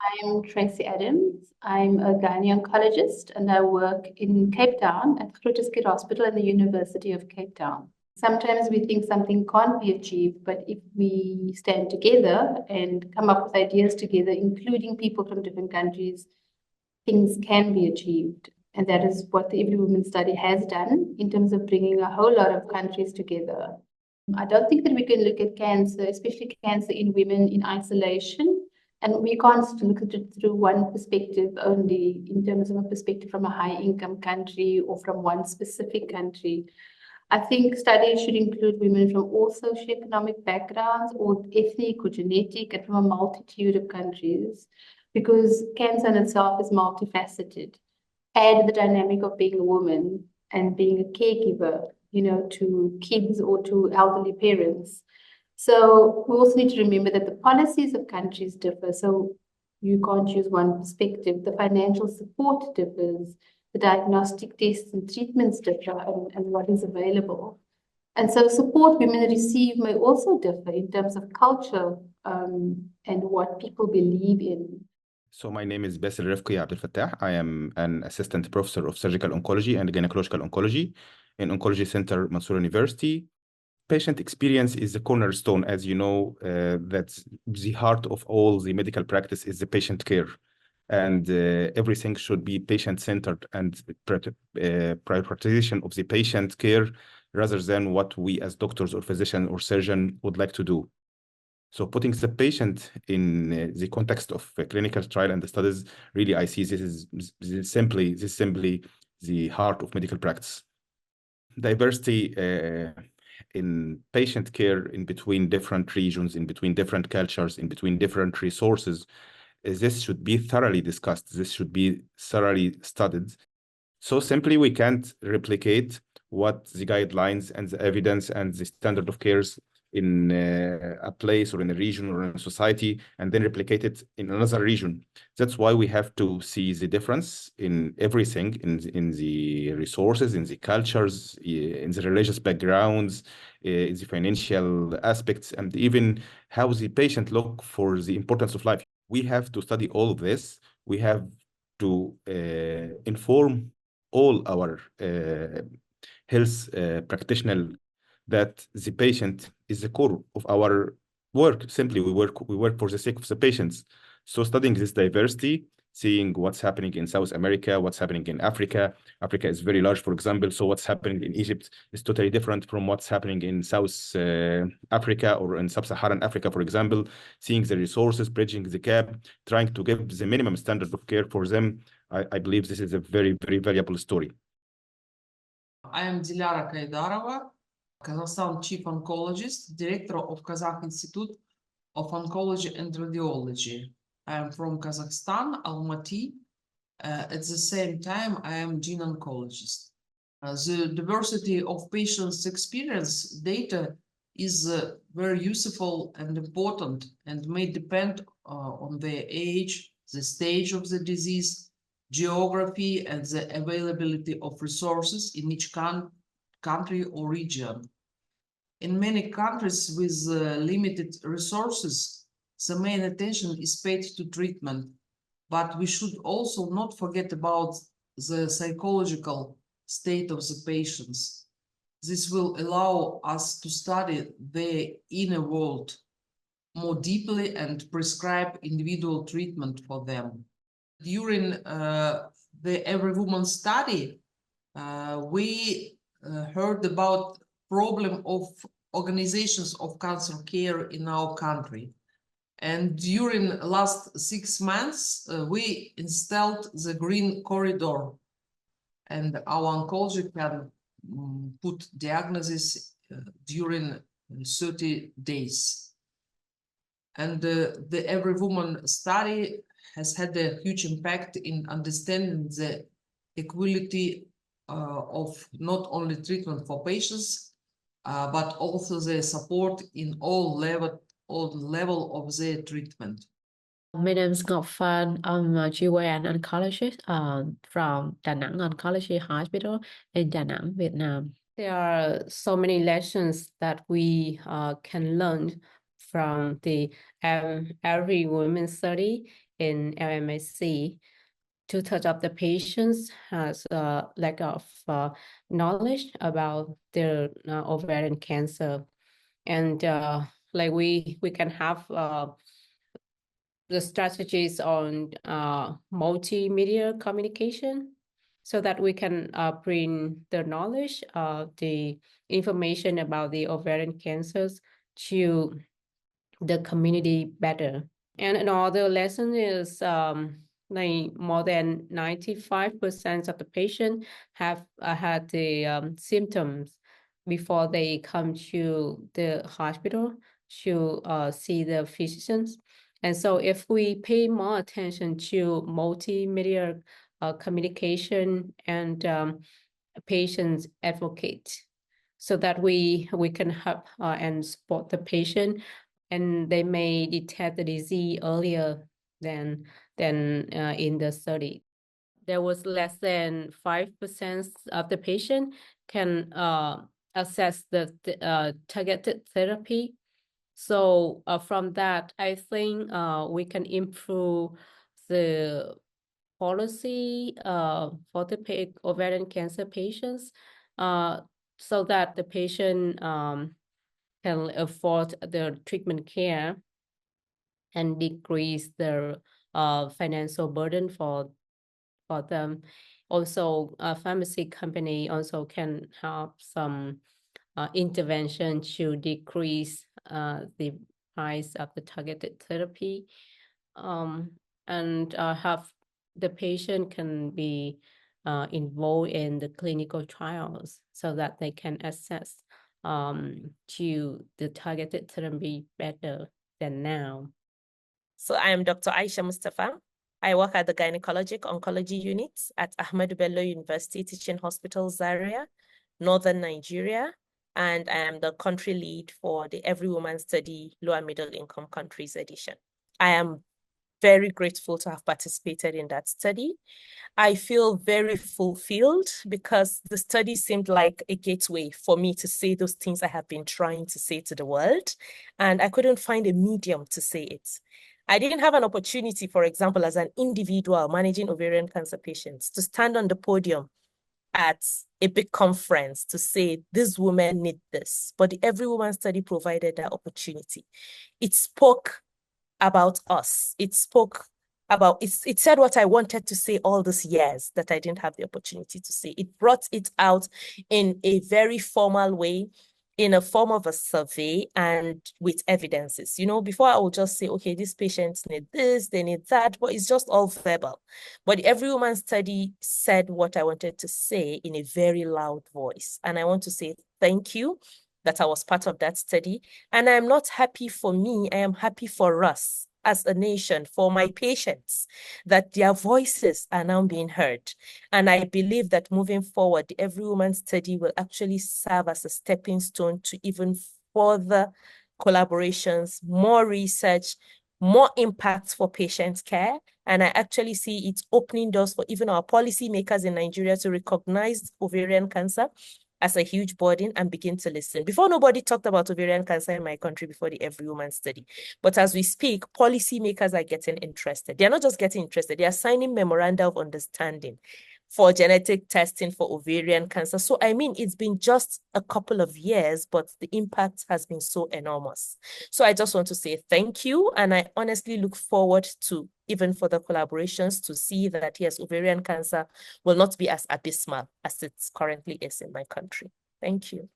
I'm Tracy Adams. I'm a gynae oncologist and I work in Cape Town at Groote Hospital at the University of Cape Town. Sometimes we think something can't be achieved, but if we stand together and come up with ideas together, including people from different countries, things can be achieved. And that is what the Every Woman study has done in terms of bringing a whole lot of countries together. I don't think that we can look at cancer, especially cancer in women, in isolation. And we can't look at it through one perspective only, in terms of a perspective from a high income country or from one specific country. I think studies should include women from all socioeconomic backgrounds, or ethnic or genetic, and from a multitude of countries, because cancer in itself is multifaceted. Add the dynamic of being a woman and being a caregiver, to kids or to elderly parents. So we also need to remember that the policies of countries differ. So you can't use one perspective. The financial support differs, the diagnostic tests and treatments differ, and what is available. And so support women receive may also differ in terms of culture and what people believe in. So my name is Basil Rifki Abdel Fattah. I am an assistant professor of surgical oncology and gynecological oncology in Oncology Center, Mansour University. Patient experience is the cornerstone, as you know, that's the heart of all the medical practice is the patient care. And everything should be patient-centered and prioritization of the patient care rather than what we as doctors or physician or surgeon would like to do. So putting the patient in the context of a clinical trial and the studies, really, I see this is simply the heart of medical practice. Diversity in patient care in between different regions, in between different cultures, in between different resources, this should be thoroughly discussed. This should be thoroughly studied. So simply we can't replicate what the guidelines and the evidence and the standard of cares in a place or in a region or in a society and then replicate it in another region. That's why we have to see the difference in everything, in the resources, in the cultures, in the religious backgrounds, in the financial aspects, and even how the patient look for the importance of life. We have to study all of this. We have to inform all our health practitioners that the patient is the core of our work. Simply, we work for the sake of the patients. So studying this diversity, seeing what's happening in South America, what's happening in Africa. Africa is very large, for example. So what's happening in Egypt is totally different from what's happening in South Africa or in Sub-Saharan Africa, for example. Seeing the resources, bridging the gap, trying to give the minimum standard of care for them. I believe this is a very, very valuable story. I am Dilara Kaidarova, Kazakhstan Chief Oncologist, Director of Kazakh Institute of Oncology and Radiology. I am from Kazakhstan, Almaty. At the same time, I am gyn oncologist. The diversity of patients' experience data is very useful and important and may depend on their age, the stage of the disease, geography, and the availability of resources in each country or region. In many countries with limited resources, the main attention is paid to treatment, but we should also not forget about the psychological state of the patients. This will allow us to study their inner world more deeply and prescribe individual treatment for them. During the Every Woman study, we heard about problem of organizations of cancer care in our country. And during last 6 months, we installed the green corridor, and our oncology can put diagnosis during 30 days. And the Every Woman study has had a huge impact in understanding the equality of not only treatment for patients, but also the support in all level of their treatment. My name is Ngọc Phan. I'm a GYN oncologist from Da Nang Oncology Hospital in Da Nang, Vietnam. There are so many lessons that we can learn from the Every Woman study, in LMIC. 2/3 of the patients has a lack of knowledge about their ovarian cancer, and like we can have the strategies on multimedia communication, so that we can bring the knowledge, the information about the ovarian cancers to the community better. And another lesson is like more than 95% of the patients have had the symptoms before they come to the hospital to see the physicians. And so if we pay more attention to multimedia communication and patients advocate, so that we can help and support the patient, and they may detect the disease earlier than in the study. There was less than 5% of the patient can access the targeted therapy. So from that, I think we can improve the policy for the ovarian cancer patients, so that the patient can afford the treatment care and decrease their financial burden for them. Also, a pharmacy company also can have some intervention to decrease the price of the targeted therapy, and have the patient can be involved in the clinical trials, so that they can access to the targeted therapy better than now. So I am Dr. Aisha Mustafa. I work at the Gynecologic Oncology Unit at Ahmadu Bello University Teaching Hospital, Zaria, Northern Nigeria, and I am the country lead for the Every Woman Study Low and Middle Income Countries edition. I am very grateful to have participated in that study. I feel very fulfilled because the study seemed like a gateway for me to say those things I have been trying to say to the world, and I couldn't find a medium to say it. I didn't have an opportunity, for example, as an individual managing ovarian cancer patients, to stand on the podium at a big conference to say, this woman need this. But the Every Woman Study provided that opportunity. It spoke about us. It spoke about, it said what I wanted to say all these years that I didn't have the opportunity to say. It brought it out in a very formal way, in a form of a survey and with evidences. You know, before I would just say, okay, these patients need this, they need that, but it's just all verbal. But the Every Woman Study said what I wanted to say in a very loud voice. And I want to say thank you that I was part of that study. And I'm not happy for me, I am happy for us as a nation, for my patients, that their voices are now being heard. And I believe that moving forward, the Every Woman Study will actually serve as a stepping stone to even further collaborations, more research, more impact for patient care. And I actually see it opening doors for even our policymakers in Nigeria to recognize ovarian cancer as a huge burden and begin to listen. Before, nobody talked about ovarian cancer in my country before the Every Woman Study. But as we speak, policymakers are getting interested. They're not just getting interested, they are signing memoranda of understanding for genetic testing for ovarian cancer. So, I mean, it's been just a couple of years, but the impact has been so enormous. So I just want to say thank you. And I honestly look forward to even further collaborations to see that, yes, ovarian cancer will not be as abysmal as it currently is in my country. Thank you.